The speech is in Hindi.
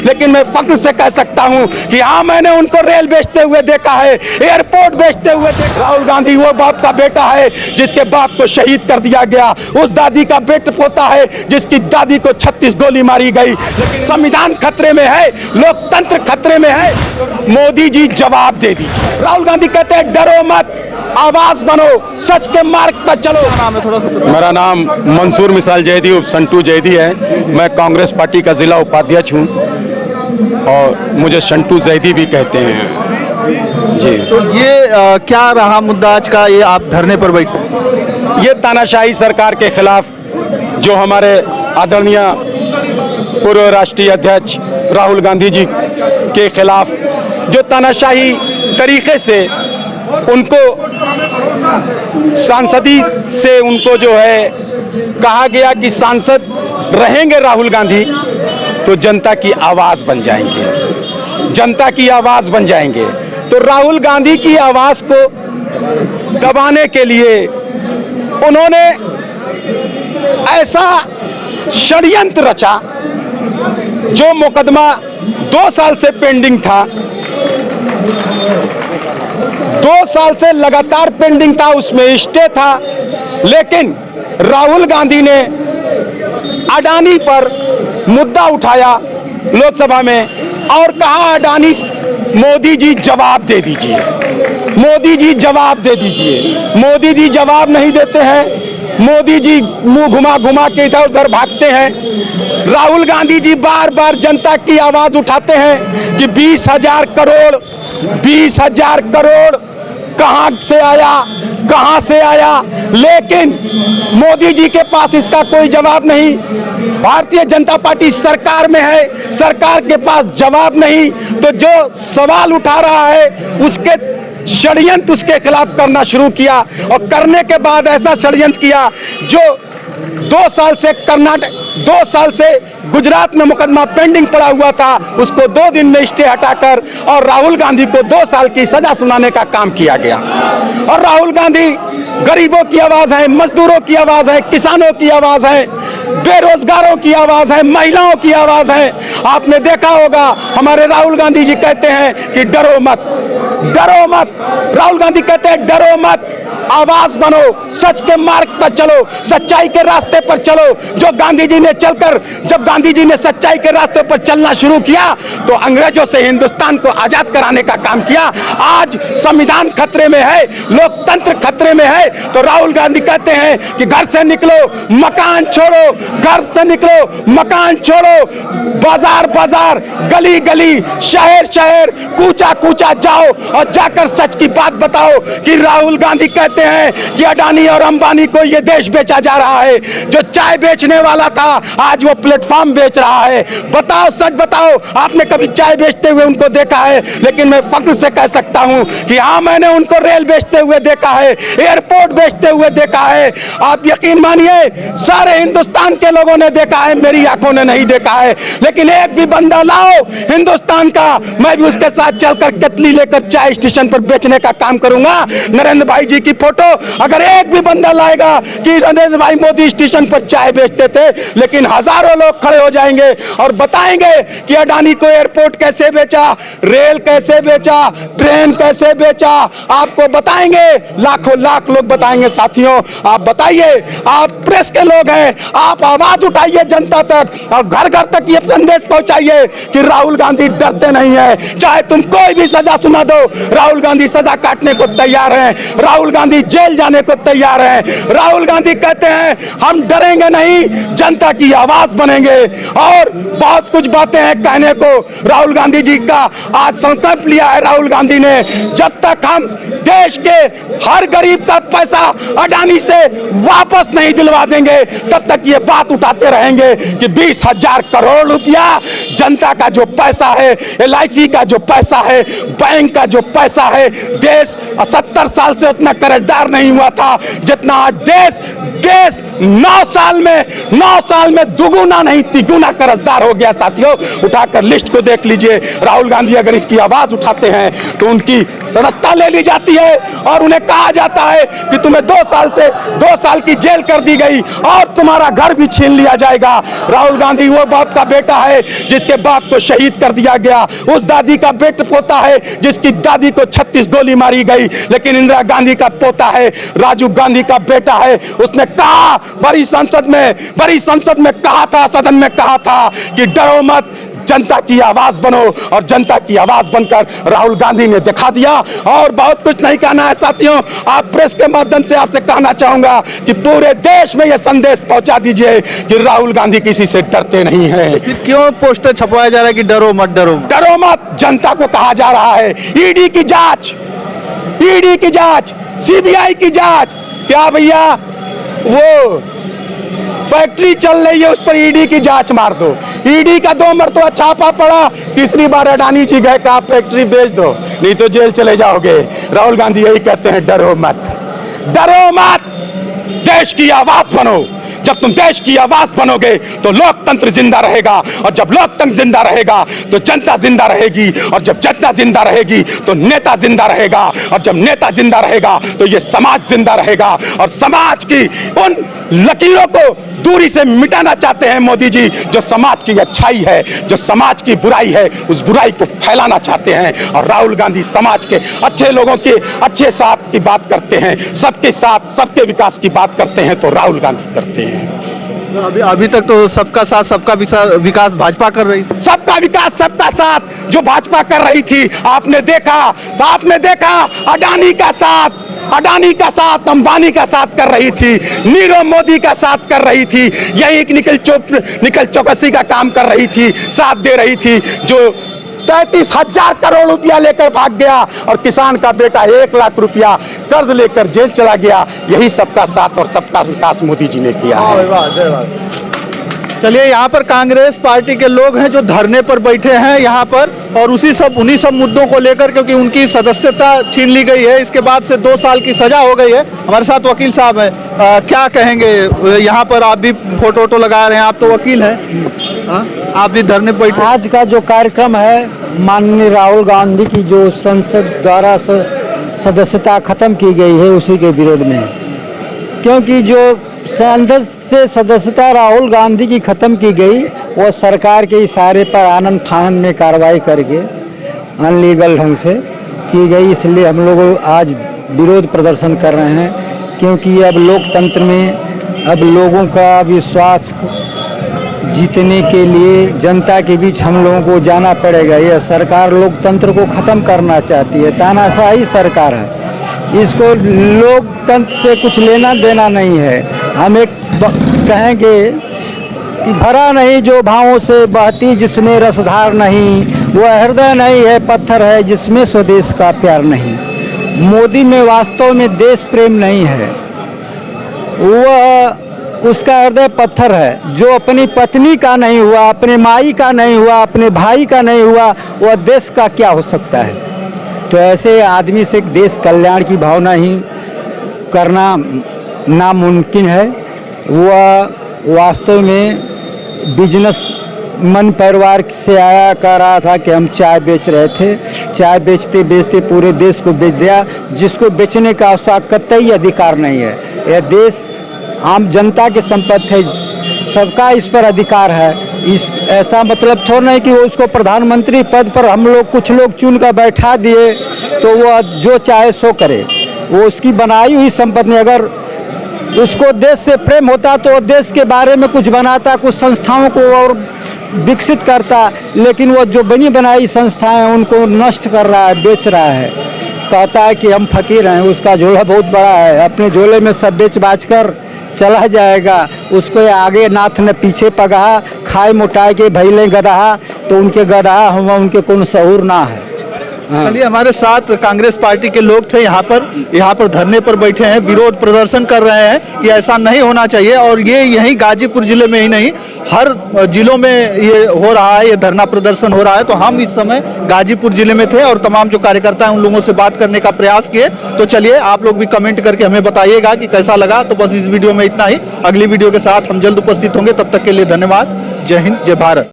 लेकिन मैं फख्र से कह सकता हूं कि हाँ, मैंने उनको रेल बेचते हुए देखा है, एयरपोर्ट बेचते हुए देखा। राहुल गांधी वो बाप का बेटा है जिसके बाप को शहीद कर दिया गया, उस दादी का बेटा पोता है जिसकी दादी को 36 गोली मारी गई। संविधान खतरे में है, लोकतंत्र खतरे में है। मोदी जी जवाब दे दीजिए। राहुल गांधी कहते हैं डरो मत, आवाज बनो, सच के मार्ग पर चलो। मेरा नाम मंसूर मिसाल जैदी उर्फ संटू जैदी है। मैं कांग्रेस पार्टी का जिला उपाध्यक्ष हूं और मुझे संटू जैदी भी कहते हैं जी। तो ये क्या रहा मुद्दा आज का, ये आप धरने पर बैठे? ये तानाशाही सरकार के खिलाफ जो हमारे आदरणीय पूर्व राष्ट्रीय अध्यक्ष राहुल गांधी जी के खिलाफ जो तानाशाही तरीके से उनको सांसदी से उनको जो है कहा गया कि सांसद रहेंगे राहुल गांधी तो जनता की आवाज बन जाएंगे, जनता की आवाज बन जाएंगे। तो राहुल गांधी की आवाज को दबाने के लिए उन्होंने ऐसा षड्यंत्र रचा जो मुकदमा 2 साल से पेंडिंग था, 2 साल से लगातार पेंडिंग था, उसमें स्टे था। लेकिन राहुल गांधी ने अडानी पर मुद्दा उठाया लोकसभा में और कहा अडानी मोदी जी जवाब दे दीजिए, मोदी जी जवाब दे दीजिए। मोदी जी जवाब नहीं देते हैं, मोदी जी मुंह घुमा घुमा के इधर उधर भागते हैं। राहुल गांधी जी बार बार जनता की आवाज उठाते हैं कि 20,000 करोड़, 20,000 करोड़ कहां से आया, कहां से आया, लेकिन मोदी जी के पास इसका कोई जवाब नहीं। भारतीय जनता पार्टी सरकार में है, सरकार के पास जवाब नहीं। तो जो सवाल उठा रहा है उसके षड्यंत्र उसके खिलाफ करना शुरू किया और करने के बाद ऐसा षड्यंत्र किया जो 2 साल से कर्नाटक, 2 साल से गुजरात में मुकदमा पेंडिंग पड़ा हुआ था, उसको 2 दिन में स्टे हटाकर और राहुल गांधी को 2 साल की सजा सुनाने का काम किया गया। और राहुल गांधी गरीबों की आवाज है, मजदूरों की आवाज है, किसानों की आवाज है, बेरोजगारों की आवाज है, महिलाओं की आवाज है। आपने देखा होगा हमारे राहुल गांधी जी कहते हैं कि डरो मत, डरो मत। राहुल गांधी कहते हैं डरो मत, आवाज बनो, सच के मार्ग पर चलो, सच्चाई के रास्ते पर चलो। जो गांधी जी ने चलकर, जब गांधी जी ने सच्चाई के रास्ते पर चलना शुरू किया तो अंग्रेजों से हिंदुस्तान को आजाद कराने का काम किया। आज संविधान खतरे में है, लोकतंत्र खतरे में है। तो राहुल गांधी कहते हैं कि घर से निकलो, मकान छोड़ो, घर से निकलो, मकान छोड़ो, बाजार बाजार, गली गली, शहर शहर, कूचा कूचा जाओ और जाकर सच की बात बताओ कि राहुल गांधी कहते हैं कि अडानी और अंबानी को यह देश बेचा जा रहा है। जो चाय बेचने वाला था आज वो प्लेटफॉर्म बेच रहा है। बताओ, सच बताओ, आपने कभी चाय बेचते हुए उनको देखा है? लेकिन मैं फख्र से कह सकता हूं कि हाँ, मैंने उनको रेल बेचते हुए देखा है, एयरपोर्ट बेचते हुए देखा है। आप यकीन मानिए सारे हिंदुस्तान के लोगों ने देखा है, मेरी आंखों ने नहीं देखा है। लेकिन एक भी बंदा लाओ हिंदुस्तान का, मैं भी उसके साथ चलकर केतली लेकर चाय स्टेशन पर बेचने का काम करूंगा। नरेंद्र भाई जी की फोटो अगर एक भी बंदा लाएगा कि नरेंद्र भाई मोदी स्टेशन पर चाय बेचते थे, लेकिन हजारों लोग खड़े हो जाएंगे और बताएंगे कि अडानी को एयरपोर्ट कैसे बेचा, रेल कैसे बेचा, ट्रेन कैसे बेचा। आपको बताएंगे, लाखों लाख लोग बताएंगे। साथियों, आप बताइए, आप प्रेस के लोग हैं, आप आवाज उठाइए जनता तक और घर घर तक ये संदेश पहुंचाइए कि राहुल गांधी डरते नहीं है। चाहे तुम कोई भी सजा सुना दो, राहुल गांधी सजा काटने को तैयार हैं, राहुल गांधी जेल जाने को तैयार हैं। राहुल गांधी कहते हैं हम डरेंगे नहीं, जनता की आवाज बनेंगे। और बहुत कुछ बातें हैं कहने को। राहुल गांधी जी का आज संकल्प लिया है राहुल गांधी ने, जब तक हम देश के हर गरीब का पैसा अडानी से वापस नहीं दिलवा देंगे तब तक ये बात उठाते रहेंगे कि 20,000 करोड़ रुपया जनता का जो पैसा है, LIC का जो पैसा है, बैंक का जो पैसा है, देश 70 साल से उतना कर्ज कर्जदार नहीं हुआ था जितना आज देश 9 साल में दुगुना नहीं तिगुना कर्जदार हो गया। साथियों, उठाकर लिस्ट को देख लीजिए। राहुल गांधी अगर इसकी आवाज उठाते हैं तो उनकी सदस्यता ले ली जाती है और उन्हें कहा जाता है कि तुम्हें 2 साल की जेल कर दी गई और तुम्हारा घर भी छीन लिया जाएगा। राहुल गांधी वो बाप का बेटा है जिसके बाप को शहीद कर दिया गया, उस दादी का बेटा पोता है जिसकी दादी को 36 गोली मारी गई। लेकिन इंदिरा गांधी का पोता है, राजीव गांधी का बेटा है, उसने कहा बड़ी संसद में कहा था, सदन में कहा था कि डरो मत, जनता की आवाज बनो। और जनता की आवाज बनकर राहुल गांधी ने दिखा दिया। और बहुत कुछ नहीं कहना है साथियों, आप प्रेस के माध्यम से आपसे कहना चाहूंगा कि पूरे देश में यह संदेश पहुंचा दीजिए कि राहुल गांधी किसी से डरते नहीं है। फिर क्यों पोस्टर छपवाया जा रहा है कि डरो मत, डरो मत? डरो मत जनता को कहा जा रहा है। ईडी की जांच, सीबीआई की जांच। क्या भैया, वो फैक्ट्री चल रही है, उस पर ईडी की जांच मार दो। ईडी का 2 मरतबा छापा पड़ा, तीसरी बार अडानी जी गए, कहा फैक्ट्री बेच दो नहीं तो जेल चले जाओगे। राहुल गांधी यही कहते हैं, डरो मत, देश की आवाज बनो। जब तुम देश की आवाज बनोगे तो लोकतंत्र जिंदा रहेगा, और जब लोकतंत्र जिंदा रहेगा तो जनता जिंदा रहेगी, और जब जनता जिंदा रहेगी तो नेता जिंदा रहेगा, और जब नेता जिंदा रहेगा तो ये समाज जिंदा रहेगा। और समाज की उन लकीरों को दूरी से मिटाना चाहते हैं मोदी जी, जो समाज की अच्छाई है, जो समाज की बुराई है, उस बुराई को फैलाना चाहते हैं। और राहुल गांधी समाज के अच्छे लोगों के अच्छे साथ की बात करते हैं, सबके साथ सबके विकास की बात करते हैं, तो राहुल गांधी करते हैं। अभी तक तो सबका साथ सबका विकास भाजपा कर रही थी। सबका विकास सबका साथ जो भाजपा कर रही थी, आपने देखा अडानी का साथ अंबानी का साथ कर रही थी, नीरव मोदी का साथ कर रही थी, यही निखिल चौकसी का काम कर रही थी, साथ दे रही थी, जो 33,000 करोड़ रुपया लेकर भाग गया और किसान का बेटा 1 लाख रुपया कर्ज लेकर जेल चला गया। यही सबका साथ और सबका विकास मोदी जी ने किया है। चलिए, यहाँ पर कांग्रेस पार्टी के लोग हैं जो धरने पर बैठे हैं यहाँ पर, और उन्हीं सब मुद्दों को लेकर, क्योंकि उनकी सदस्यता छीन ली गई है, इसके बाद से 2 साल की सजा हो गई है। हमारे साथ वकील साहब हैं, क्या कहेंगे? यहाँ पर आप भी फोटो लगा रहे हैं, आप तो वकील हैं, आप भी धरने पर बैठे। आज का जो कार्यक्रम है, माननीय राहुल गांधी की जो संसद द्वारा सदस्यता खत्म की गई है, उसी के विरोध में, क्योंकि जो संसद से सदस्यता राहुल गांधी की खत्म की गई, वो सरकार के इशारे पर आनंद फानंद में कार्रवाई करके अनलीगल ढंग से की गई। इसलिए हम लोग आज विरोध प्रदर्शन कर रहे हैं, क्योंकि अब लोकतंत्र में अब लोगों का विश्वास जीतने के लिए जनता के बीच हम लोगों को जाना पड़ेगा। यह सरकार लोकतंत्र को ख़त्म करना चाहती है, तानाशाही सरकार है, इसको लोकतंत्र से कुछ लेना देना नहीं है। हम एक कहेंगे कि भरा नहीं जो भावों से बहती, जिसमें रसधार नहीं, वह हृदय नहीं है, पत्थर है जिसमें स्वदेश का प्यार नहीं। मोदी में वास्तव में देश प्रेम नहीं है, वह उसका हृदय पत्थर है। जो अपनी पत्नी का नहीं हुआ, अपने माई का नहीं हुआ, अपने भाई का नहीं हुआ, वह देश का क्या हो सकता है? तो ऐसे आदमी से देश कल्याण की भावना ही करना नामुमकिन है। वह वास्तव में बिजनेस मन परिवार से आया, कह रहा था कि हम चाय बेच रहे थे, चाय बेचते बेचते पूरे देश को बेच दिया, जिसको बेचने का उसका कतई अधिकार नहीं है। यह देश आम जनता की संपत्ति है, सबका इस पर अधिकार है। इस ऐसा मतलब थोड़ा नहीं कि वो उसको प्रधानमंत्री पद पर हम लोग कुछ लोग चुन कर बैठा दिए तो वह जो चाहे सो करे, वो उसकी बनाई हुई संपत्ति। अगर उसको देश से प्रेम होता तो वो देश के बारे में कुछ बनाता, कुछ संस्थाओं को और विकसित करता, लेकिन वो जो बनी बनाई संस्थाएं उनको नष्ट कर रहा है, बेच रहा है। कहता है कि हम फकीर हैं, उसका झोला बहुत बड़ा है, अपने झोले में सब बेच बाच कर चला जाएगा। उसको आगे नाथ ने पीछे पगहा, खाए मोटाए के भैले गदहा, तो उनके गदहा हम उनके कौन सहूर ना है। चलिए, हमारे साथ कांग्रेस पार्टी के लोग थे यहाँ पर धरने पर बैठे हैं, विरोध प्रदर्शन कर रहे हैं कि ऐसा नहीं होना चाहिए। और ये यही गाजीपुर जिले में ही नहीं, हर जिलों में ये हो रहा है, ये धरना प्रदर्शन हो रहा है। तो हम इस समय गाजीपुर जिले में थे और तमाम जो कार्यकर्ता हैं उन लोगों से बात करने का प्रयास किए। तो चलिए, आप लोग भी कमेंट करके हमें बताइएगा कि कैसा लगा। तो बस इस वीडियो में इतना ही, अगली वीडियो के साथ हम जल्द उपस्थित होंगे। तब तक के लिए धन्यवाद। जय हिंद, जय भारत।